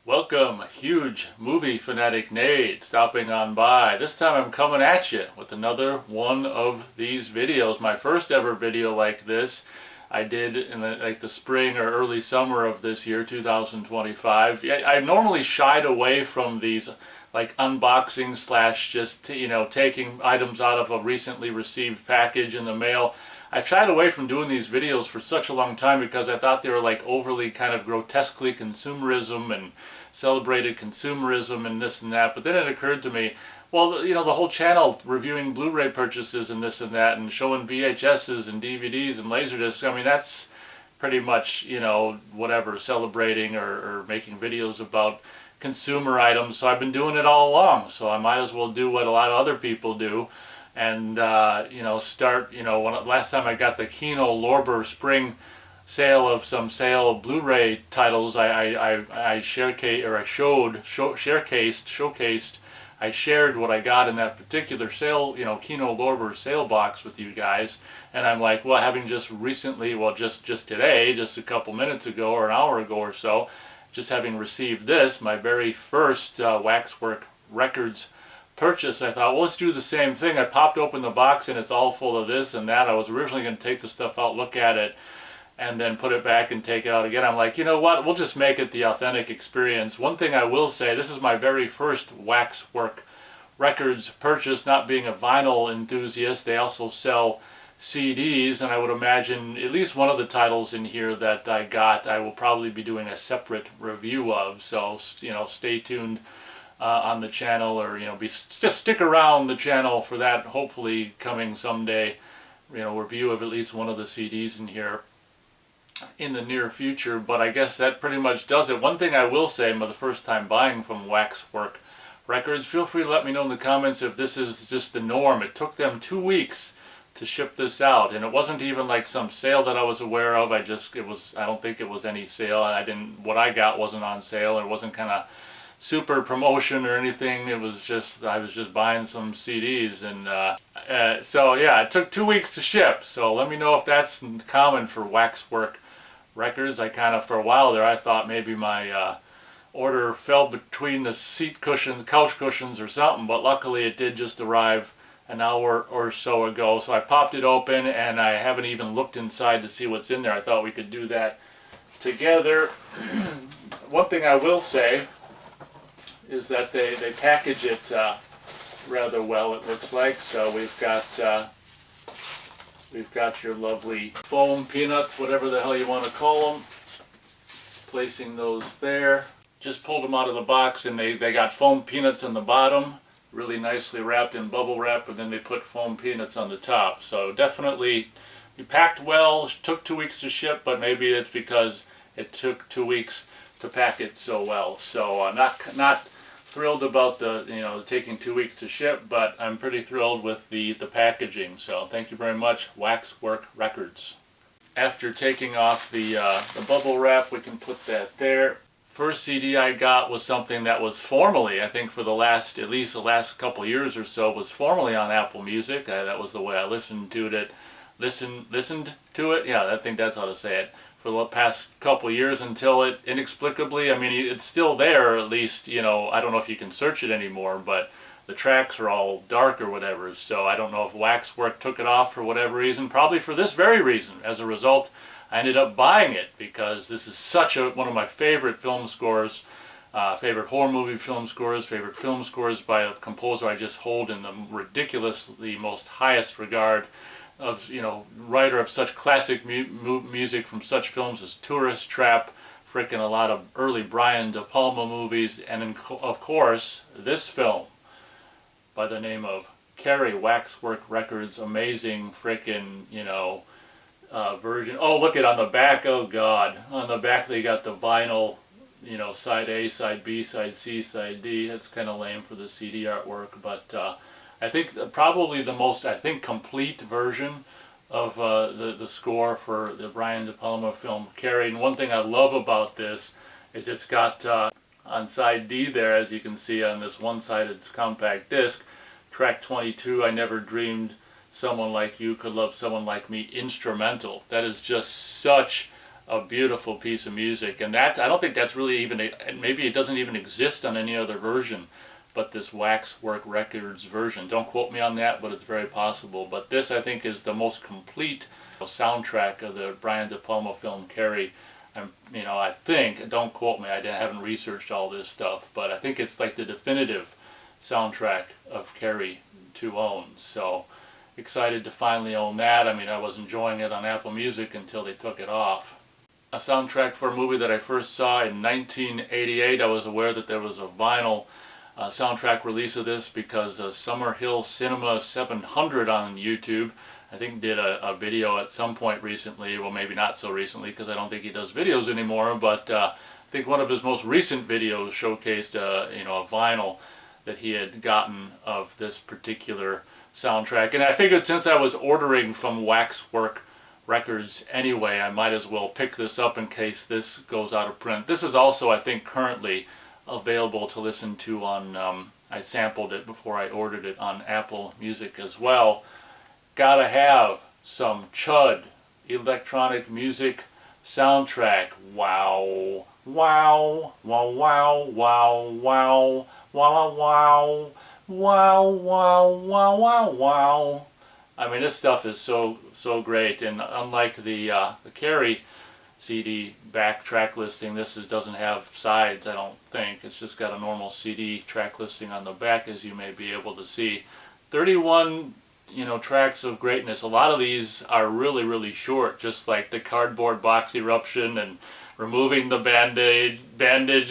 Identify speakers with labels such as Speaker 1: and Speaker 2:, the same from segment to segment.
Speaker 1: Welcome, huge movie fanatic Nate, stopping on by. This time I'm coming at you with another one of these videos. My first ever video like this I did in the spring or early summer of this year, 2025. I normally shied away from these like unboxing slash just taking items out of a recently received package in the mail. I've shied away from doing these videos for such a long time because I thought they were like overly kind of grotesquely consumerism and celebrated consumerism and this and that. But then it occurred to me, well, the whole channel reviewing Blu-ray purchases and this and that and showing VHSs and DVDs and Laserdiscs, I mean, that's pretty much, whatever, celebrating or making videos about consumer items. So I've been doing it all along. So I might as well do what a lot of other people do. And start, last time I got the Kino Lorber spring sale of some sale Blu-ray titles, I showcased I shared what I got in that particular sale, Kino Lorber sale box with you guys. And I'm like, well, having just recently, well, just today, just a couple minutes ago or an hour ago or so, just having received this, my very first Waxwork Records purchase, I thought, well, let's do the same thing. I popped open the box and it's all full of this and that. I was originally going to take the stuff out, look at it, and then put it back and take it out again. I'm like, you know what, we'll just make it the authentic experience. One thing I will say, this is my very first Waxwork Records purchase, not being a vinyl enthusiast. They also sell CDs, and I would imagine at least one of the titles in here that I got I will probably be doing a separate review of, so stay tuned on the channel, or just stick around the channel for that hopefully coming someday review of at least one of the CDs in here in the near future. But I guess that pretty much does it. One thing I will say, for the first time buying from Waxwork Records, feel free to let me know in the comments if this is just the norm. It took them 2 weeks to ship this out, and it wasn't even like some sale that I was aware of. I don't think it was any sale. What I got wasn't on sale. It wasn't kind of super promotion or anything. It was just, I was just buying some CDs, and so yeah, it took 2 weeks to ship. So let me know if that's common for Waxwork Records. I kind of, for a while there, I thought maybe my order fell between the couch cushions or something, but luckily it did just arrive an hour or so ago. So I popped it open and I haven't even looked inside to see what's in there. I thought we could do that together. One thing I will say is that they package it rather well, it looks like. So we've got your lovely foam peanuts, whatever the hell you want to call them. Placing those there. Just pulled them out of the box, and they got foam peanuts on the bottom, really nicely wrapped in bubble wrap, and then they put foam peanuts on the top. So definitely you packed well. It took 2 weeks to ship, but maybe it's because it took 2 weeks to pack it so well. So not thrilled about the taking 2 weeks to ship, but I'm pretty thrilled with the packaging. So thank you very much, Waxwork Records. After taking off the bubble wrap, we can put that there. First CD I got was something that was formerly, I think for at least the last couple years or so, was formerly on Apple Music. That was the way I listened to it. Listened to it? Yeah, I think that's how to say it. For the past couple years, until it inexplicably, I mean, it's still there, at least, I don't know if you can search it anymore, but the tracks are all dark or whatever. So I don't know if Waxwork took it off for whatever reason, probably for this very reason. As a result, I ended up buying it because this is such one of my favorite film scores, favorite horror movie film scores, favorite film scores by a composer I just hold in the ridiculously most highest regard, of writer of such classic music from such films as Tourist Trap, frickin' a lot of early Brian De Palma movies, and of course this film by the name of Carrie, Waxwork Records, amazing frickin' version. Oh, look at on the back. Oh God, on the back they got the vinyl, side A, side B, side C, side D. That's kind of lame for the CD artwork, but I think probably the most complete version of the score for the Brian De Palma film Carrie. And one thing I love about this is it's got on side D there, as you can see on this one-sided compact disc, track 22, I Never Dreamed Someone Like You Could Love Someone Like Me, instrumental. That is just such a beautiful piece of music. And that's, I don't think that's really even, maybe it doesn't even exist on any other version but this Waxwork Records version. Don't quote me on that, but it's very possible. But this, I think, is the most complete soundtrack of the Brian De Palma film Carrie. I think, don't quote me, I haven't researched all this stuff, but I think it's like the definitive soundtrack of Carrie to own. So excited to finally own that. I mean, I was enjoying it on Apple Music until they took it off. A soundtrack for a movie that I first saw in 1988. I was aware that there was a vinyl soundtrack release of this because Summer Hill Cinema 700 on YouTube, I think, did a video at some point recently. Well, maybe not so recently because I don't think he does videos anymore, but I think one of his most recent videos showcased a vinyl that he had gotten of this particular soundtrack. And I figured since I was ordering from Waxwork Records anyway, I might as well pick this up in case this goes out of print. This is also, I think, currently available to listen to on, I sampled it before I ordered it on Apple Music as well. Gotta have some Chud electronic music soundtrack. Wow. Wow. Wow, wow, wow, wow, wow, wow, wow, wow, wow, wow, wow. I mean, this stuff is so great, and unlike the Carrie CD back track listing, this doesn't have sides, I don't think. It's just got a normal CD track listing on the back, as you may be able to see. 31 tracks of greatness. A lot of these are really short, just like the cardboard box eruption and removing the bandage.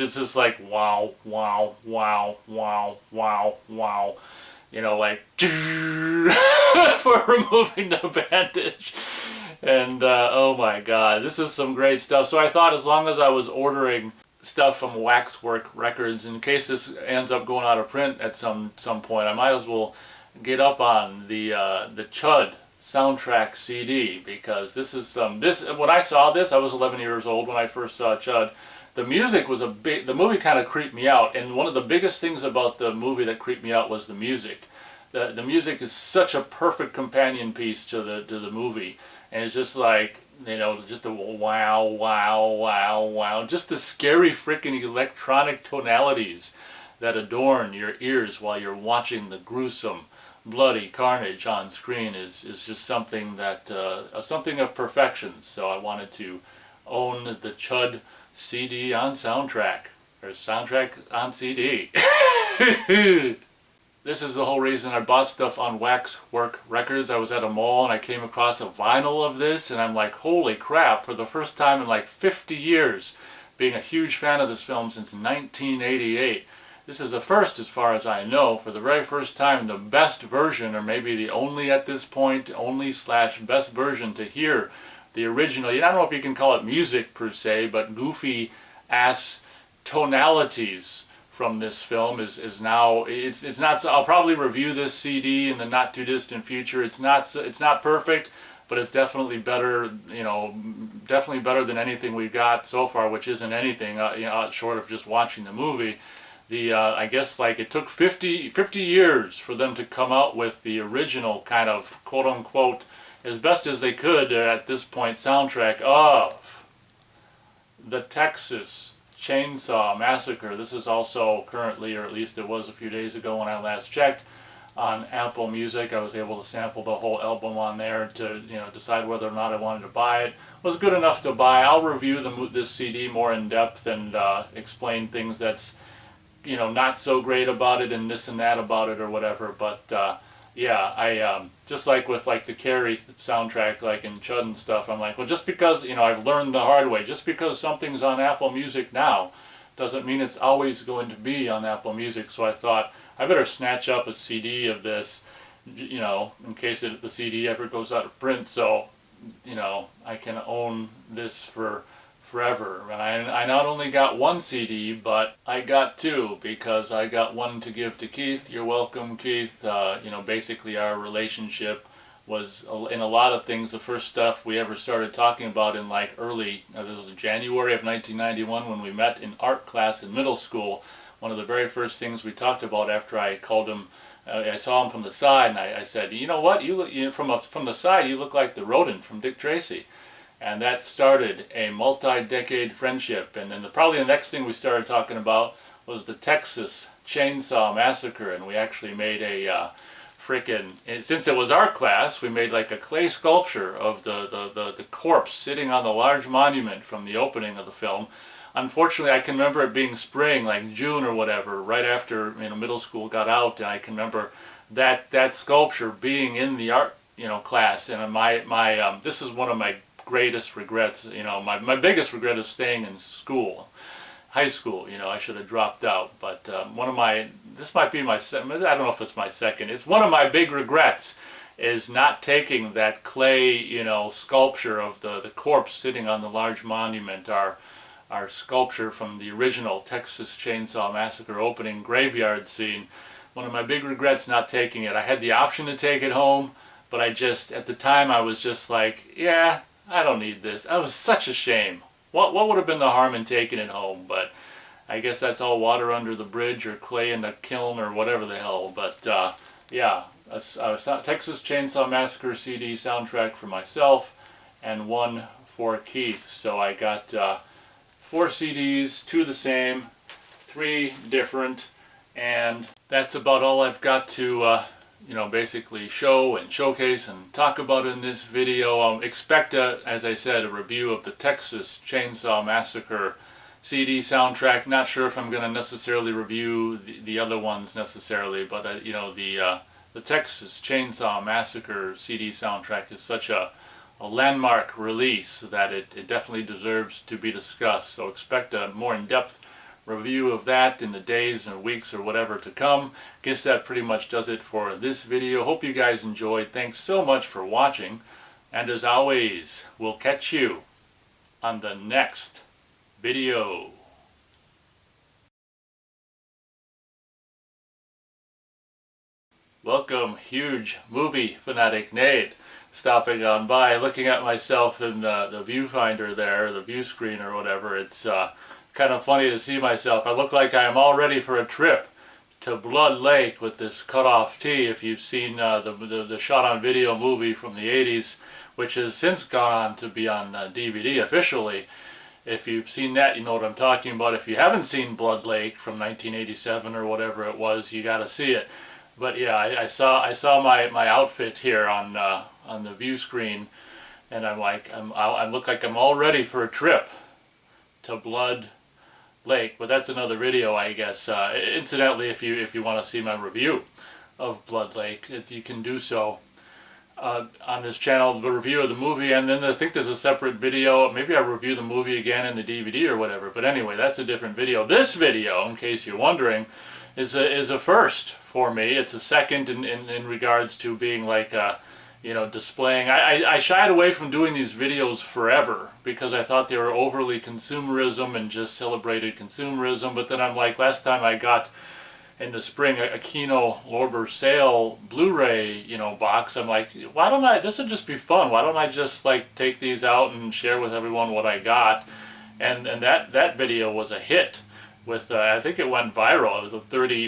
Speaker 1: It's just like wow, wow, wow, wow, wow, wow. Like for removing the bandage. And oh my god, this is some great stuff. So I thought, as long as I was ordering stuff from Waxwork Records, in case this ends up going out of print at some point, I might as well get up on the Chud soundtrack CD, because this is when I saw this, I was 11 years old when I first saw Chud. The music was the movie kind of creeped me out, and one of the biggest things about the movie that creeped me out was the music. The music is such a perfect companion piece to the movie, and it's just like, just a wow, wow, wow, wow, just the scary freaking electronic tonalities that adorn your ears while you're watching the gruesome, bloody carnage on screen is just something that something of perfection. So I wanted to own the Chud CD on soundtrack, or soundtrack on CD. This is the whole reason I bought stuff on Waxwork Records. I was at a mall and I came across a vinyl of this, and I'm like, holy crap, for the first time in like 50 years, being a huge fan of this film since 1988. This is a first, as far as I know. For the very first time, the best version, or maybe the only at this point, /best version to hear the original. I don't know if you can call it music per se, but goofy ass tonalities from this film is now, it's not. I'll probably review this CD in the not too distant future. It's not perfect, but it's definitely better. Definitely better than anything we've got so far, which isn't anything. Short of just watching the movie. I guess like it took 50 years for them to come out with the original kind of quote unquote, as best as they could at this point, soundtrack of the Texas Chainsaw Massacre. This is also currently, or at least it was a few days ago when I last checked, on Apple Music. I was able to sample the whole album on there to decide whether or not I wanted to buy it. It was good enough to buy. I'll review this CD more in depth and explain things that's not so great about it and this and that about it or whatever. But yeah, I just like with like the Carrie soundtrack, like in Chud and stuff, I'm like, well, just because I've learned the hard way, just because something's on Apple Music now doesn't mean it's always going to be on Apple Music. So I thought I better snatch up a CD of this, in case the CD ever goes out of print, so I can own this for forever. And I not only got one CD, but I got two, because I got one to give to Keith. You're welcome, Keith. Basically our relationship was, in a lot of things, the first stuff we ever started talking about in like early, it was January of 1991 when we met in art class in middle school. One of the very first things we talked about after I called him, I saw him from the side, and I said, you know what, you look, from the side you look like the rodent from Dick Tracy. And that started a multi-decade friendship. And then probably the next thing we started talking about was the Texas Chainsaw Massacre. And we actually made a since it was our class, we made like a clay sculpture of the corpse sitting on the large monument from the opening of the film. Unfortunately, I can remember it being spring, like June or whatever, right after middle school got out, and I can remember that sculpture being in the art class. And this is one of my greatest regrets. My biggest regret is staying in school. High school, I should have dropped out, but this might be my second, I don't know if it's my second, it's one of my big regrets is not taking that clay, sculpture of the corpse sitting on the large monument, our sculpture from the original Texas Chainsaw Massacre opening graveyard scene. One of my big regrets not taking it. I had the option to take it home, but at the time I was just like, yeah, I don't need this. That was such a shame. What would have been the harm in taking it home? But I guess that's all water under the bridge or clay in the kiln or whatever the hell. But yeah, a Texas Chainsaw Massacre CD soundtrack for myself and one for Keith. So I got 4 CDs, 2 the same, 3 different, and that's about all I've got to basically show and showcase and talk about in this video. Expect, as I said, a review of the Texas Chainsaw Massacre CD soundtrack. Not sure if I'm going to necessarily review the other ones necessarily, but the Texas Chainsaw Massacre CD soundtrack is such a landmark release that it definitely deserves to be discussed. So expect a more in-depth review of that in the days and weeks or whatever to come. Guess that pretty much does it for this video. Hope you guys enjoyed. Thanks so much for watching, and as always, we'll catch you on the next video. Welcome, huge movie fanatic Nate, stopping on by, looking at myself in the viewfinder there, the view screen or whatever. It's kind of funny to see myself. I look like I am all ready for a trip to Blood Lake with this cut-off tee. If you've seen the shot-on-video movie from the 80s, which has since gone on to be on DVD officially. If you've seen that, you know what I'm talking about. If you haven't seen Blood Lake from 1987 or whatever it was, you got to see it. But yeah, I saw my outfit here on the view screen, and I'm like, I look like I'm all ready for a trip to Blood Lake. But that's another video, I guess. Incidentally, if you want to see my review of Blood Lake, you can do so on this channel, the review of the movie, and then I think there's a separate video. Maybe I'll review the movie again in the DVD or whatever. But anyway, that's a different video. This video, in case you're wondering, is a first for me. It's a second in regards to being like displaying. I shied away from doing these videos forever because I thought they were overly consumerism and just celebrated consumerism. But then I'm like, last time I got in the spring a Kino Lorber sale Blu-ray box, I'm like, why don't I, this would just be fun, why don't I just like take these out and share with everyone what I got. And that video was a hit with I think it went viral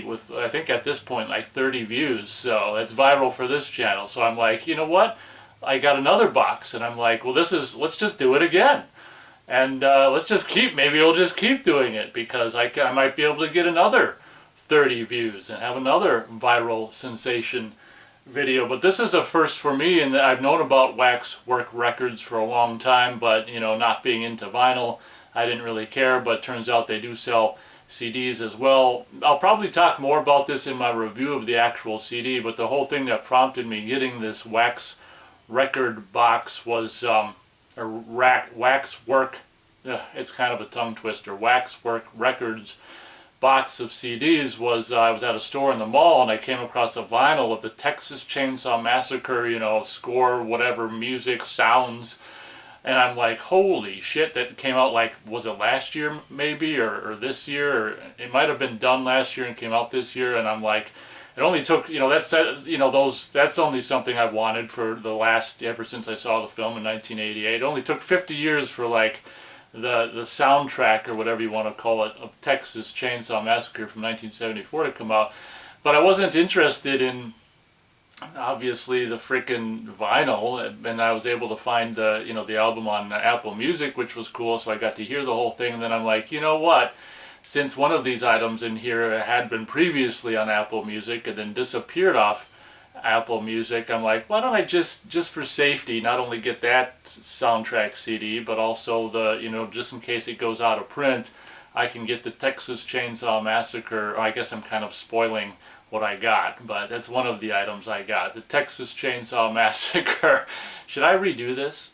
Speaker 1: with I think at this point like 30 views, so it's viral for this channel. So I'm like, you know what, I got another box, and I'm like, well, let's just do it again, and maybe we'll just keep doing it, because I might be able to get another 30 views and have another viral sensation video. But this is a first for me, and I've known about Waxwork Records for a long time, but not being into vinyl, I didn't really care. But turns out they do sell CDs as well. I'll probably talk more about this in my review of the actual CD, but the whole thing that prompted me getting this Wax record box was Waxwork, it's kind of a tongue twister, Waxwork Records box of CDs was, I was at a store in the mall and I came across a vinyl of the Texas Chainsaw Massacre, score, whatever, music, sounds, and I'm like, holy shit, that came out like, was it last year maybe, or this year, or it might have been done last year and came out this year. And I'm like, it only took, that's only something I've wanted for the last, ever since I saw the film in 1988. It only took 50 years for like the soundtrack, or whatever you want to call it, of Texas Chainsaw Massacre from 1974 to come out. But I wasn't interested in obviously the freaking vinyl, and I was able to find the, the album on Apple Music, which was cool, so I got to hear the whole thing. And then I'm like, you know what, since one of these items in here had been previously on Apple Music and then disappeared off Apple Music, I'm like, why don't I just for safety not only get that soundtrack CD, but also the, just in case it goes out of print, I can get the Texas Chainsaw Massacre. I guess I'm kind of spoiling what I got, but that's one of the items I got. The Texas Chainsaw Massacre. Should I redo this?